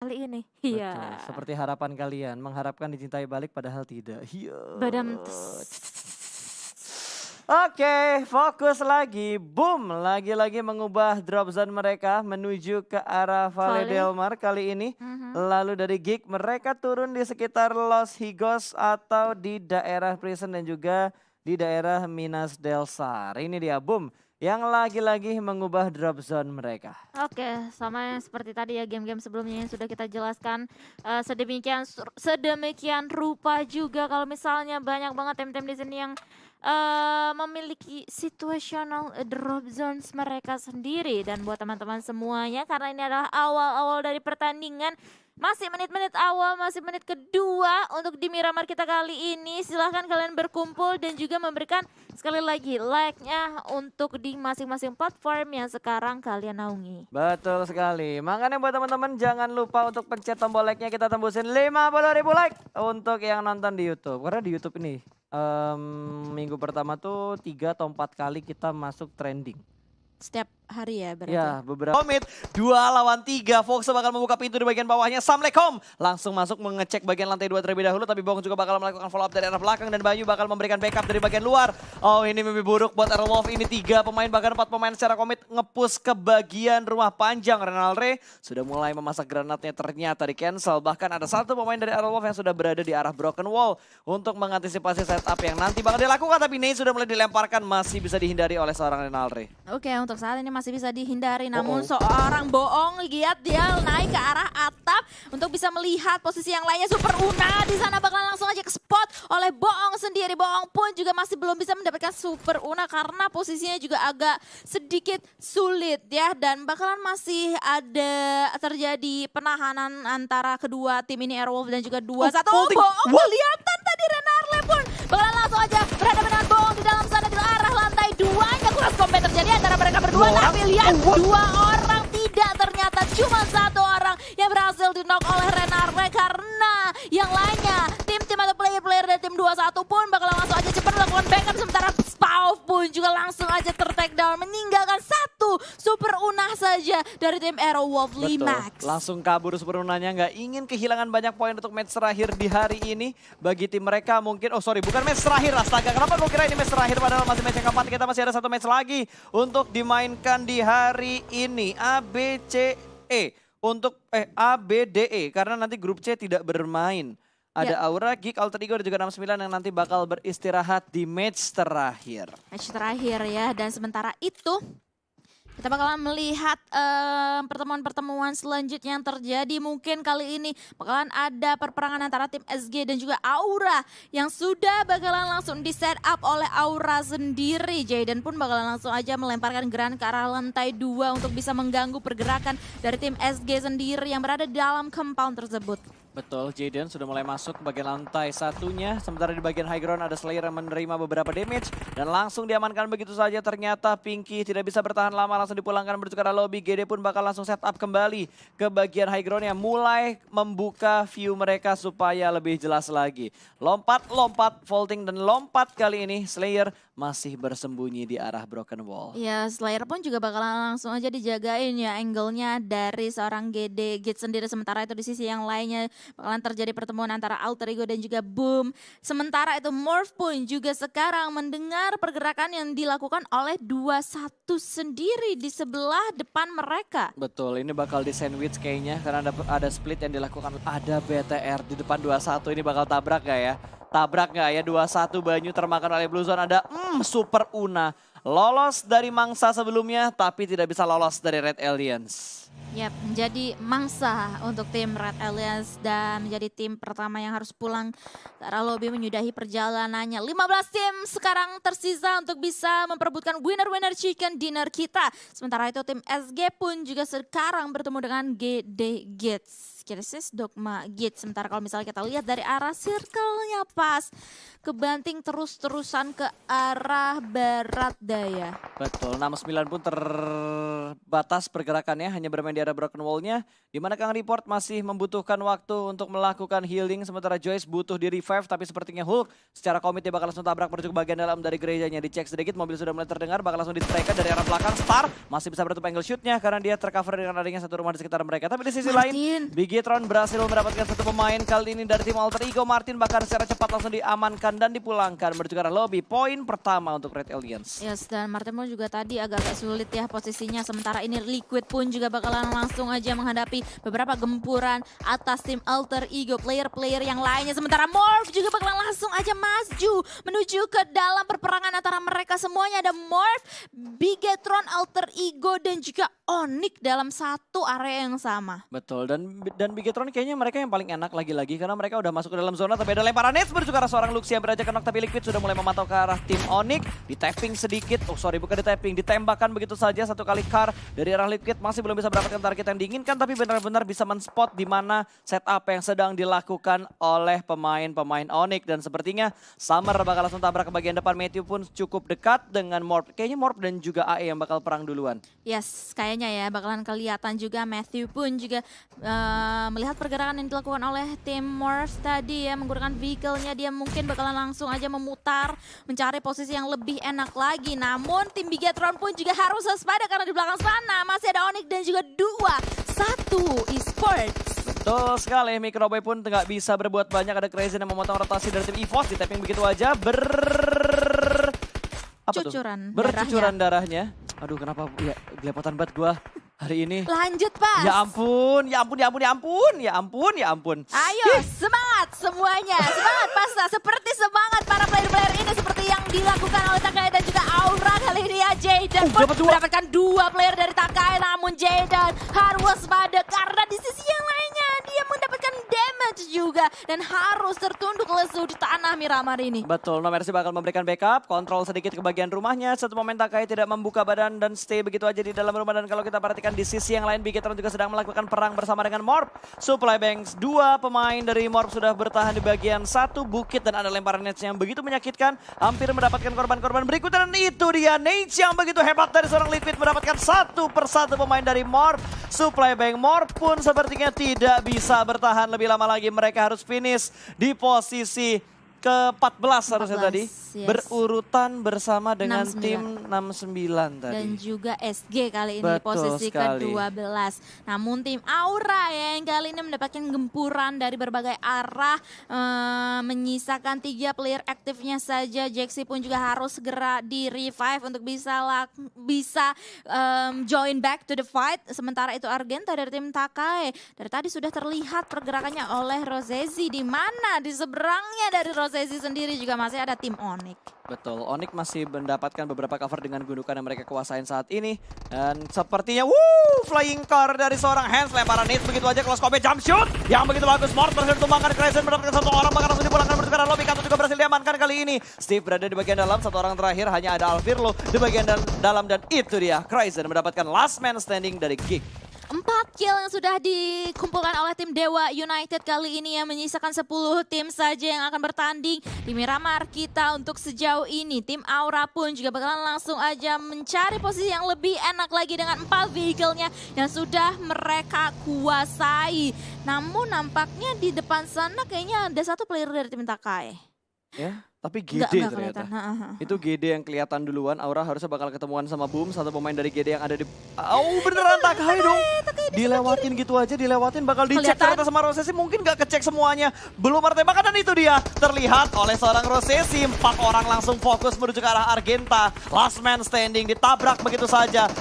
kali ini. Betul, Iya. seperti harapan kalian, mengharapkan dicintai balik padahal tidak. Iya. Badam. Oke, fokus lagi. Boom, lagi-lagi mengubah drop zone mereka menuju ke arah Valle Valle. del Mar kali ini. Lalu dari Gig mereka turun di sekitar Los Higos atau di daerah Prison dan juga di daerah Minas del Sar. Ini dia Boom yang lagi-lagi mengubah drop zone mereka. Oke, sama yang seperti tadi ya game-game sebelumnya yang sudah kita jelaskan. Sedemikian rupa juga kalau misalnya banyak banget tim-tim di sini yang memiliki situational drop zones mereka sendiri. Dan buat teman-teman semuanya, karena ini adalah awal-awal dari pertandingan, masih menit-menit awal, masih menit kedua untuk di Miramar kita kali ini. Silahkan kalian berkumpul dan juga memberikan sekali lagi like-nya untuk di masing-masing platform yang sekarang kalian naungi. Betul sekali. Makanya buat teman-teman jangan lupa untuk pencet tombol like-nya, kita tembusin 50.000 like untuk yang nonton di YouTube. Karena di YouTube ini minggu pertama tuh 3 atau 4 kali kita masuk trending. Setiap hari ya berarti. Ya, beberapa. Komit 2 lawan 3. Fox bakal membuka pintu di bagian bawahnya. Assalamualaikum. Langsung masuk mengecek bagian lantai 2 terlebih dahulu. Tapi Bong juga bakal melakukan follow up dari arah belakang. Dan Bayu bakal memberikan backup dari bagian luar. Oh, ini mimpi buruk buat Airwolf. Ini 3 pemain, bahkan 4 pemain secara komit nge-push ke bagian rumah panjang. Renalre sudah mulai memasak granatnya, ternyata di cancel. Bahkan ada 1 pemain dari Airwolf yang sudah berada di arah Broken Wall untuk mengantisipasi setup yang nanti bakal dilakukan. Tapi Nate sudah mulai dilemparkan, masih bisa dihindari oleh seorang Renalre. Oke, untuk saat ini masih bisa dihindari, namun seorang Boong lihat dia naik ke arah atap untuk bisa melihat posisi yang lainnya. Super Una di sana bakalan langsung aja ke spot oleh Boong sendiri. Boong pun juga masih belum bisa mendapatkan Super Una karena posisinya juga agak sedikit sulit ya, dan bakalan masih ada terjadi penahanan antara kedua tim ini, Airwolf dan juga 2-1. Boong kelihatan tadi, Renarle pun bakalan langsung aja berhadapan dengan Boong di dalam sana di arah lantai 2-nya. Cross combat terjadi antara mereka berdua, tapi lihat 2 orang tidak, ternyata cuma 1 orang yang berhasil di knock oleh Renarle karena yang lainnya tim-tim atau player-player dari tim 21 pun bakal langsung aja cepat melakukan backup, sementara Spauf pun juga langsung aja ter-take down meninggalkan 1 Super Una saja dari tim Airwolf Limax. Langsung kabur Super Unanya, nggak ingin kehilangan banyak poin untuk match terakhir di hari ini bagi tim mereka. Mungkin bukan match terakhir, astaga, kenapa gue kira ini match terakhir padahal masih match yang keempat. Kita masih ada 1 match lagi untuk dimainkan di hari ini. ABDE karena nanti grup C tidak bermain. Ada Aura, Geek, Alter Ego dan juga 69 yang nanti bakal beristirahat di match terakhir. Match terakhir ya, dan sementara itu kita bakalan melihat pertemuan-pertemuan selanjutnya yang terjadi. Mungkin kali ini bakalan ada perperangan antara tim SG dan juga Aura yang sudah bakalan langsung di set up oleh Aura sendiri. Jaden pun bakalan langsung aja melemparkan granat ke arah lantai 2 untuk bisa mengganggu pergerakan dari tim SG sendiri yang berada di dalam compound tersebut. Betul, Jaden sudah mulai masuk ke bagian lantai 1-nya. Sementara di bagian high ground ada Slayer yang menerima beberapa damage. Dan langsung diamankan begitu saja. Ternyata Pinky tidak bisa bertahan lama, langsung dipulangkan menuju ke arah lobby. GD pun bakal langsung set up kembali ke bagian high ground yang mulai membuka view mereka supaya lebih jelas lagi. Lompat, vaulting dan lompat kali ini Slayer masih bersembunyi di arah Broken Wall. Ya, Slayer pun juga bakalan langsung aja dijagain ya angle-nya dari seorang GD Git sendiri. Sementara itu di sisi yang lainnya bakalan terjadi pertemuan antara Alter Ego dan juga Boom. Sementara itu Morph pun juga sekarang mendengar pergerakan yang dilakukan oleh 21 sendiri di sebelah depan mereka. Betul, ini bakal di sandwich kayaknya karena ada split yang dilakukan. Ada BTR di depan 21, ini bakal tabrak gak ya? Tabrak gak ya? 21 Banyu termakan oleh Blue Zone. Ada Super Una lolos dari mangsa sebelumnya tapi tidak bisa lolos dari Red Aliens. Yap, menjadi mangsa untuk tim Red Alliance dan menjadi tim pertama yang harus pulang ke arah lobby menyudahi perjalanannya. 15 tim sekarang tersisa untuk bisa memperebutkan winner-winner chicken dinner kita. Sementara itu tim SG pun juga sekarang bertemu dengan GD Gates. Krisis Dogma Gate. Sementara kalau misalnya kita lihat dari arah circle-nya pas kebanting terus-terusan ke arah barat daya. Betul, 69 pun terbatas pergerakannya, hanya bermain di arah Broken Wall-nya. Dimana Kang Report masih membutuhkan waktu untuk melakukan healing. Sementara Joyce butuh di revive, tapi sepertinya Hulk secara komit dia bakal langsung tabrak menuju ke bagian dalam dari gerejanya. Dicek sedikit, mobil sudah mulai terdengar, bakal langsung di-strike dari arah belakang. Star masih bisa bertutup angle shoot-nya karena dia tercover dengan adanya satu rumah di sekitar mereka. Tapi di sisi lain, Biggie Bigetron berhasil mendapatkan satu pemain kali ini dari tim Alter Ego. Martin bahkan secara cepat langsung diamankan dan dipulangkan menuju ke arah lobby. Poin pertama untuk Red Alliance. Yes, dan Martin pun juga tadi agak-agak sulit ya posisinya. Sementara ini Liquid pun juga bakalan langsung aja menghadapi beberapa gempuran atas tim Alter Ego. Player-player yang lainnya. Sementara Morph juga bakalan langsung aja maju menuju ke dalam perperangan antara mereka semuanya. Ada Morph, Bigetron, Alter Ego, dan juga Onyx dalam satu area yang sama. Betul, dan Bigetron kayaknya mereka yang paling enak lagi-lagi karena mereka udah masuk ke dalam zona, tapi ada lemparan nets menuju ke arah seorang Luxi yang beranjak knock, tapi Liquid sudah mulai memantau ke arah tim Onyx. Di tapping sedikit, bukan di tapping, ditembakkan begitu saja satu kali car dari arah Liquid, masih belum bisa mendapatkan target yang diinginkan, tapi benar-benar bisa men-spot di mana setup yang sedang dilakukan oleh pemain-pemain Onyx. Dan sepertinya Summer bakal langsung tabrak ke bagian depan, Matthew pun cukup dekat dengan Morph. Kayaknya Morph dan juga AE yang bakal perang duluan. Yes, kayaknya ya bakalan kelihatan juga. Matthew pun juga melihat pergerakan yang dilakukan oleh tim Morph tadi ya, menggunakan vehicle-nya, dia mungkin bakalan langsung aja memutar mencari posisi yang lebih enak lagi. Namun tim Bigetron pun juga harus waspada karena di belakang sana masih ada Onyx dan juga 2-1 esports. Betul sekali, Microboy pun nggak bisa berbuat banyak. Ada Crazy yang memotong rotasi dari tim EVOS, di tapping begitu aja bercucuran darahnya. Aduh, kenapa ya gelepotan banget gua hari ini. Lanjut, Pas. Ya ampun. Ayo, semangat semuanya. Semangat, Pasta. Seperti semangat para player-player ini seperti yang dilakukan oleh Takai dan juga Aura kali ini ya. Jayden pun mendapatkan 2 player dari Takai, namun Jayden harus waspada karena di sisi yang lainnya dia mendapatkan damage juga dan harus tertunduk lesu di tanah Miramar ini. Betul, No Mercy bakal memberikan backup, kontrol sedikit ke bagian rumahnya. Satu momen Takai tidak membuka badan dan stay begitu aja di dalam rumah. Dan kalau kita perhatikan di sisi yang lain, Bigetron juga sedang melakukan perang bersama dengan Morph. Supply Banks, 2 pemain dari Morph sudah bertahan di bagian satu bukit dan ada lemparan Nets yang begitu menyakitkan. Hampir mendapatkan korban-korban berikutnya dan itu dia Nate yang begitu hebat dari seorang Liquid mendapatkan satu persatu pemain dari Morph. Supply Bank Morph pun sepertinya tidak bisa bertahan lebih lama lagi. Mereka harus finish di posisi ke-14 harusnya tadi. Yes. Berurutan bersama dengan 69. tim 69 tadi. Dan juga SG kali ini Betul posisi sekali. ke-12. Namun tim Aura ya yang kali ini mendapatkan gempuran dari berbagai arah. Menyisakan 3 player aktifnya saja. Jaxi pun juga harus segera di revive untuk bisa join back to the fight. Sementara itu Argenta dari tim Takai. Dari tadi sudah terlihat pergerakannya oleh Rozezi. Di mana di seberangnya dari Rozezi sendiri juga masih ada tim Onyx. Betul, Onyx masih mendapatkan beberapa cover dengan gundukan yang mereka kuasain saat ini. Dan sepertinya, flying car dari seorang Hans, lemparan Nate begitu aja, close combat jump shoot. Yang begitu bagus, Morph berhasil ditumbangkan, Crescent mendapatkan satu orang, bahkan langsung dipulangkan menuju ke arah lobby. Kato juga berhasil diamankan kali ini. Steve berada di bagian dalam, satu orang terakhir hanya ada Alvirlo di bagian dalam dan itu dia. Crescent mendapatkan last man standing dari Geek. 4 kill yang sudah dikumpulkan oleh tim Dewa United kali ini yang menyisakan 10 tim saja yang akan bertanding di Miramar kita untuk sejauh ini. Tim Aura pun juga bakalan langsung aja mencari posisi yang lebih enak lagi dengan 4 vehicle-nya yang sudah mereka kuasai. Namun nampaknya di depan sana kayaknya ada 1 player dari tim Takai. Ya, tapi GD Nggak ternyata. kelihatan. Itu GD yang kelihatan duluan. Aura harusnya bakal ketemuan sama Boom, satu pemain dari GD yang ada di... Oh beneran Takai dong. Dilewatin gitu aja, bakal dicek ternyata sama Rozezi. Mungkin gak kecek semuanya. Belum ada tembakan dan itu dia. Terlihat oleh seorang Rozezi. 4 orang langsung fokus menuju ke arah Argenta. Last man standing, ditabrak begitu saja.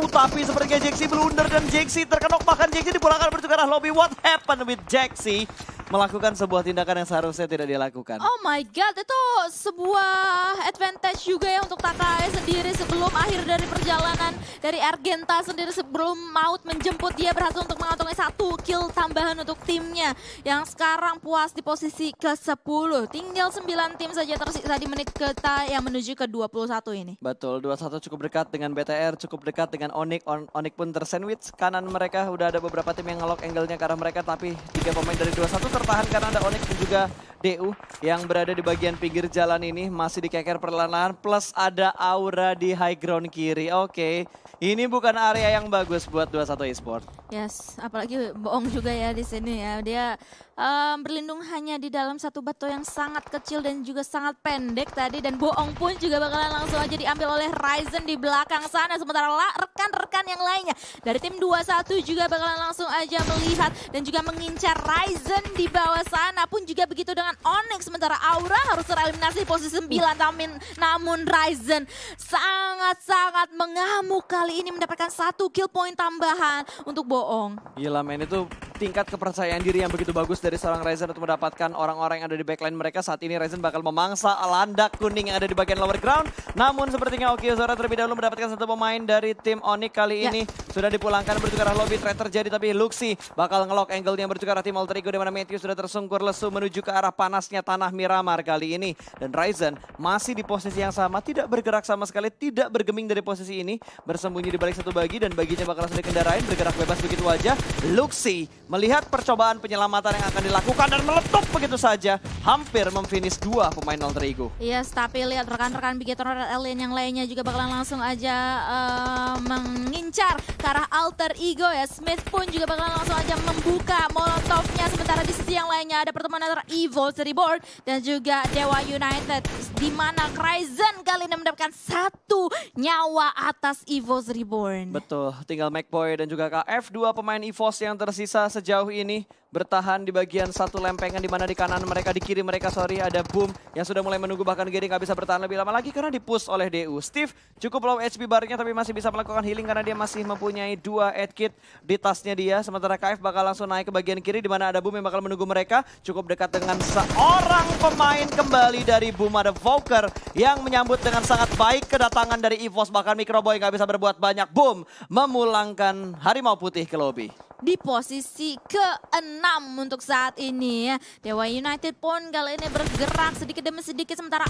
Tapi sepertinya Jaxi blunder dan Jaxi terkenok. Bahkan Jaxi dipulangkan menuju ke arah lobby. What happened with Jaxi? Melakukan sebuah tindakan yang seharusnya tidak dilakukan. Oh my god, itu sebuah advantage juga ya untuk Takai sendiri sebelum akhir dari perjalanan dari Argenta sendiri, sebelum maut menjemput dia berhasil untuk mengantongi 1 kill tambahan untuk timnya yang sekarang puas di posisi ke-10. Tinggal 9 tim saja tersisa di menit kita yang menuju ke 21 ini. Betul, 21 cukup dekat dengan BTR, cukup dekat dengan Onyx. Onyx pun tersandwich kanan mereka, udah ada beberapa tim yang ngelok angle-nya ke arah mereka, tapi 3 pemain dari 21 tertahan karena ada Onyx dan juga DU yang berada di bagian pinggir jalan ini masih dikeker perlahan-lahan plus ada aura di high ground kiri. Oke, ini bukan area yang bagus buat 21 Esport. Yes, apalagi bohong juga ya di sini ya. Dia berlindung hanya di dalam satu batu yang sangat kecil dan juga sangat pendek tadi. Dan bohong pun juga bakalan langsung aja diambil oleh Ryzen di belakang sana. Sementara rekan-rekan yang lainnya dari tim 21 juga bakalan langsung aja melihat dan juga mengincar Ryzen di bawah sana. Pun juga begitu dengan Onyx. Sementara Aura harus tereliminasi posisi 9. Namun Ryzen sangat-sangat mengamuk kali ini mendapatkan 1 kill point tambahan untuk bohong. Gila men, itu tingkat kepercayaan diri yang begitu bagus dari seorang Ryzen untuk mendapatkan orang-orang yang ada di backline mereka. Saat ini Ryzen bakal memangsa landak kuning yang ada di bagian lower ground. Namun sepertinya Okiozora terlebih dahulu mendapatkan satu pemain dari tim Onyx kali ini. Sudah dipulangkan bertukar arah lobby, trade terjadi tapi Luxi bakal ngelock angle-nya bertukar arah tim Alter Ego di mana Matthew sudah tersungkur lesu menuju ke arah panasnya tanah Miramar kali ini. Dan Ryzen masih di posisi yang sama, tidak bergerak sama sekali, tidak bergeming dari posisi ini. Bersembunyi di balik satu bagi dan baginya bakal langsung dikendarain, bergerak bebas begitu aja. Luxi melihat percobaan penyelamatan yang akan dilakukan dan meletup begitu saja. Hampir memfinish 2 pemain Alter Ego. Yes, tapi lihat rekan-rekan Bigetron Red Alien yang lainnya juga bakalan langsung aja mengincar ke arah Alter Ego ya. Smith pun juga bakalan langsung aja membuka molotovnya. Sementara di sisi yang lainnya ada pertemuan antara Evo Reborn dan juga Dewa United. Di mana Ryzen kali ini mendapatkan 1 nyawa atas Evo Reborn. Betul, tinggal McBoy dan juga KF, 2 pemain EVOS yang tersisa sejauh ini bertahan di bagian satu lempengan di mana di kanan mereka, di kiri mereka ada Boom yang sudah mulai menunggu, bahkan Gary nggak bisa bertahan lebih lama lagi karena dipush oleh DU. Steve cukup low HP barnya tapi masih bisa melakukan healing karena dia masih mempunyai 2 aid kit di tasnya dia. Sementara KF bakal langsung naik ke bagian kiri di mana ada Boom yang bakal menunggu mereka cukup dekat dengan seorang pemain kembali dari Boom, ada Voker yang menyambut dengan sangat baik kedatangan dari EVOS, bahkan Microboy nggak bisa berbuat banyak. Boom memulangkan Harimau Putih ke lobby. Di posisi ke-6 untuk saat ini ya. Dewa United pun kali ini bergerak sedikit demi sedikit. Sementara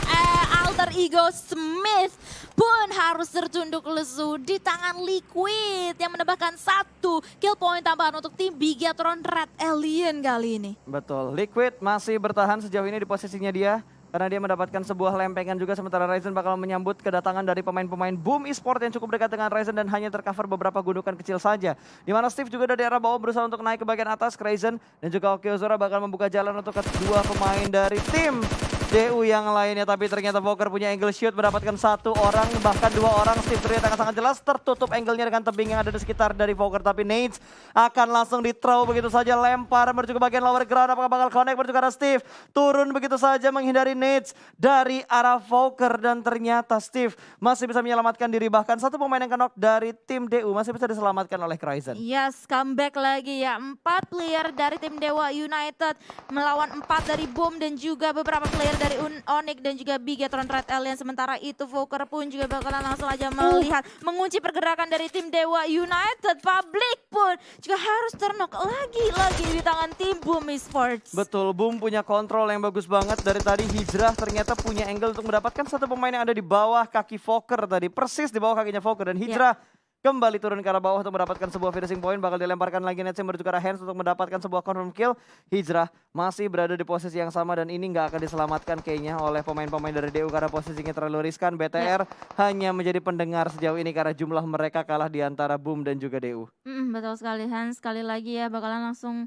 Alter Ego Smith pun harus tertunduk lesu di tangan Liquid yang menambahkan 1 kill point tambahan untuk tim Bigetron Red Alien kali ini. Betul, Liquid masih bertahan sejauh ini di posisinya dia. Karena dia mendapatkan sebuah lempengan juga, sementara Ryzen bakal menyambut kedatangan dari pemain-pemain Boom Esport yang cukup dekat dengan Ryzen dan hanya tercover beberapa gundukan kecil saja. Di mana Steve juga dari arah bawah berusaha untuk naik ke bagian atas. Ryzen dan juga Okiozora bakal membuka jalan untuk kedua pemain dari tim DU yang lainnya, tapi ternyata Voker punya angle shoot, mendapatkan 1 orang bahkan 2 orang. Steve terlihat akan sangat jelas tertutup angle-nya dengan tebing yang ada di sekitar dari Voker, tapi Nades akan langsung di-throw begitu saja, lempar menuju ke bagian lower ground. Apakah bakal connect menuju ke arah Steve? Turun begitu saja menghindari Nades dari arah Voker dan ternyata Steve masih bisa menyelamatkan diri, bahkan 1 pemain yang knock dari tim DU masih bisa diselamatkan oleh Ryzen. Yes, comeback lagi ya. 4 player dari tim Dewa United melawan 4 dari Boom dan juga beberapa player dari Onyx dan juga Bigetron Red Alien. Sementara itu Voker pun juga bakalan langsung aja melihat mengunci pergerakan dari tim Dewa United. Public pun juga harus ternok lagi di tangan tim Boom Esports. Betul, Boom punya kontrol yang bagus banget. Dari tadi Hijrah ternyata punya angle untuk mendapatkan 1 pemain yang ada di bawah kaki Voker tadi. Persis di bawah kakinya Voker dan Hijrah kembali turun ke arah bawah untuk mendapatkan sebuah finishing point. Bakal dilemparkan lagi Nets yang menuju ke arah Hands untuk mendapatkan sebuah confirm kill. Hijrah masih berada di posisi yang sama dan ini nggak akan diselamatkan kayaknya oleh pemain-pemain dari DU karena posisinya terlalu riskan. BTR hanya menjadi pendengar sejauh ini karena jumlah mereka kalah di antara Boom dan juga DU. Betul sekali Hans, sekali lagi ya bakalan langsung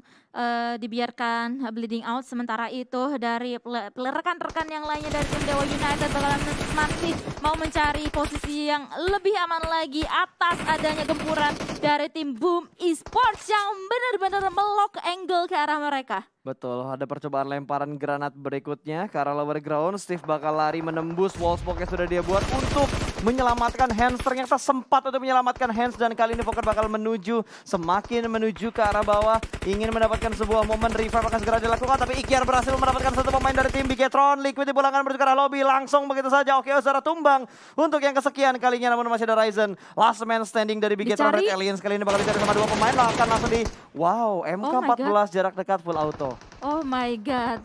dibiarkan bleeding out. Sementara itu dari rekan-rekan yang lainnya dari tim Dewa United bakalan masih mau mencari posisi yang lebih aman lagi atas adanya gempuran dari tim Boom Esports yang benar-benar melock angle ke arah mereka. Betul, ada percobaan lemparan granat berikutnya ke arah lower ground. Steve bakal lari menembus wall smoke yang sudah dia buat untuk menyelamatkan Hands. Ternyata sempat untuk menyelamatkan Hands dan kali ini Voker bakal semakin menuju ke arah bawah. Ingin mendapatkan sebuah momen revive akan segera dilakukan, tapi Ikiar berhasil mendapatkan 1 pemain dari tim Bigetron. Liquid dipulangkan menuju ke arah lobby langsung begitu saja. Okiozora tumbang untuk yang kesekian kalinya, namun masih ada Ryzen. Last man standing dari Bigetron Red Aliens kali ini bakal dicari sama 2 pemain. Akan langsung di MK14 jarak dekat full auto. Oh my god.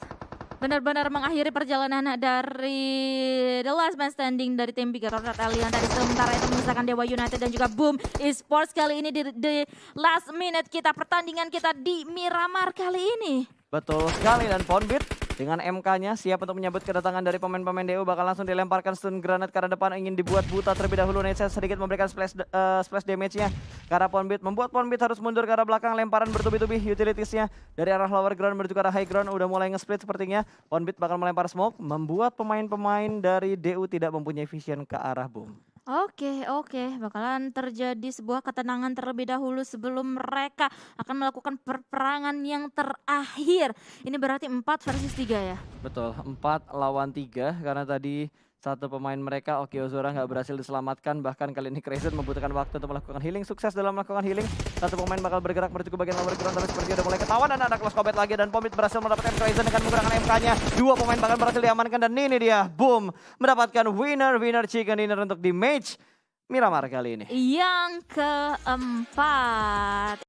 Benar-benar mengakhiri perjalanan dari The Last Man Standing dari tim Bigetron Red Alien tadi. Sementara itu menyisakan Dewa United dan juga Boom Esports kali ini di last minute kita, pertandingan kita di Miramar kali ini. Betul sekali, dan Fonbit Dengan MK-nya siap untuk menyambut kedatangan dari pemain-pemain DU, bakal langsung dilemparkan stun granat ke arah depan, ingin dibuat buta terlebih dahulu. Nesa sedikit memberikan splash damage-nya ke arah Ponbit, membuat Ponbit harus mundur ke arah belakang, lemparan bertubi-tubi utilities-nya dari arah lower ground menuju ke arah high ground, udah mulai nge-split sepertinya. Ponbit bakal melempar smoke, membuat pemain-pemain dari DU tidak mempunyai vision ke arah boom. Oke, bakalan terjadi sebuah ketenangan terlebih dahulu sebelum mereka akan melakukan perperangan yang terakhir. Ini berarti 4 versus 3 ya? Betul, 4 lawan 3 karena tadi satu pemain mereka, Oki Ozora, nggak berhasil diselamatkan. Bahkan kali ini Crazen membutuhkan waktu untuk melakukan healing. Sukses dalam melakukan healing. Satu pemain bakal bergerak menuju ke bagian lower ground, tapi seperti udah mulai ketahuan dan ada close combat lagi. Dan Pomit berhasil mendapatkan Crazen dengan menggunakan MK-nya. Dua pemain bahkan berhasil diamankan dan ini dia, boom, mendapatkan winner chicken dinner untuk di match Miramar kali ini. Yang keempat.